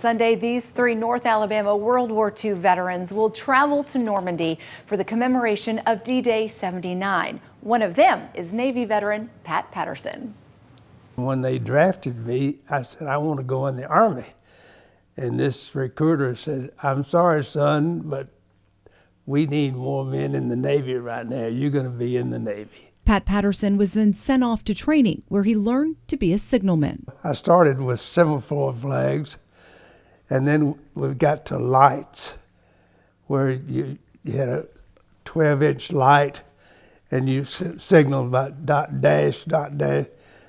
Sunday, these three North Alabama World War II veterans will travel to Normandy for the commemoration of D-Day 79. One of them is Navy veteran Pat Patterson. When they drafted me, I said, I want to go in the Army. And this recruiter said, I'm sorry, son, but we need more men in the Navy right now. You're going to be in the Navy. Pat Patterson was then sent off to training where he learned to be a signalman. I started with semaphore flags, and then we got to lights, where you had a 12-inch light, and you signaled about dot dash, dot dash.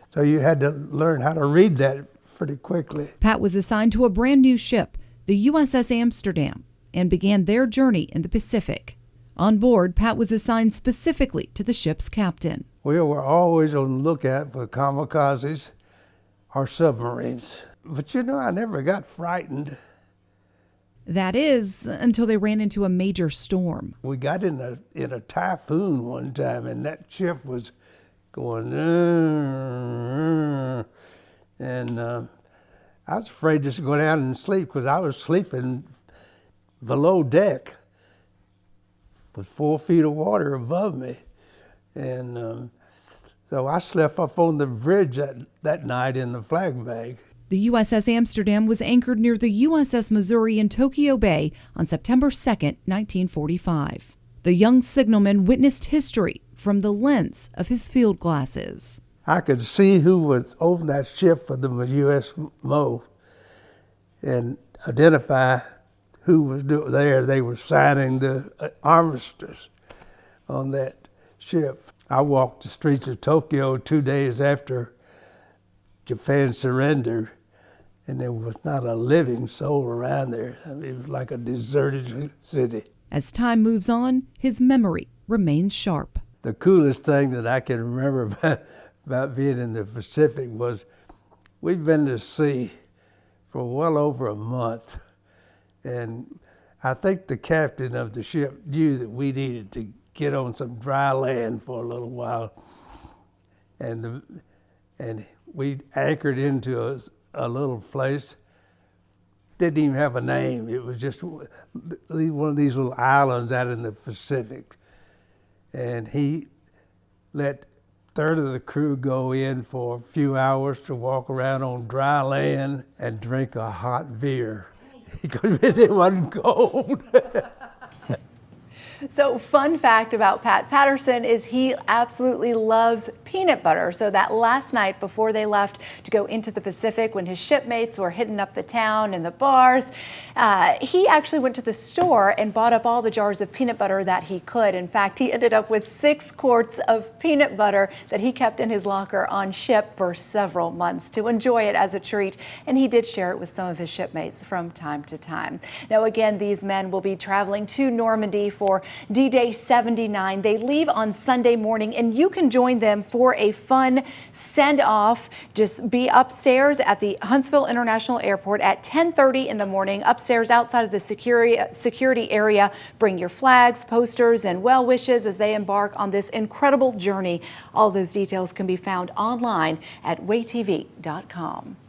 So you had to learn how to read that pretty quickly. Pat was assigned to a brand new ship, the USS Amsterdam, and began their journey in the Pacific. On board, Pat was assigned specifically to the ship's captain. We were always on the lookout for kamikazes or submarines. But you know, I never got frightened. That is, until they ran into a major storm. We got in a typhoon one time, and that ship was going, and I was afraid just to go down and sleep, because I was sleeping below deck with 4 feet of water above me. And so I slept up on the bridge that night in the flag bag. The USS Amsterdam was anchored near the USS Missouri in Tokyo Bay on September 2, 1945. The young signalman witnessed history from the lens of his field glasses. I could see who was on that ship for the U.S. Mo and identify who was there. They were signing the armistice on that ship. I walked the streets of Tokyo 2 days after Japan surrendered, and there was not a living soul around there. I mean, it was like a deserted city. As time moves on, his memory remains sharp. The coolest thing that I can remember about being in the Pacific was we'd been to sea for well over a month. And I think the captain of the ship knew that we needed to get on some dry land for a little while. And we anchored into a little place. Didn't even have a name. It was just one of these little islands out in the Pacific. And he let a third of the crew go in for a few hours to walk around on dry land and drink a hot beer. Because it wasn't cold. So, fun fact about Pat Patterson is he absolutely loves peanut butter. So that last night before they left to go into the Pacific, when his shipmates were hitting up the town and the bars, he actually went to the store and bought up all the jars of peanut butter that he could. In fact, he ended up with 6 quarts of peanut butter that he kept in his locker on ship for several months to enjoy it as a treat. And he did share it with some of his shipmates from time to time. Now, again, these men will be traveling to Normandy for D-Day 79. They leave on Sunday morning, and you can join them for a fun send-off. Just be upstairs at the Huntsville International Airport at 10:30 in the morning, upstairs outside of the security area. Bring your flags, posters, and well wishes as they embark on this incredible journey. All those details can be found online at waytv.com.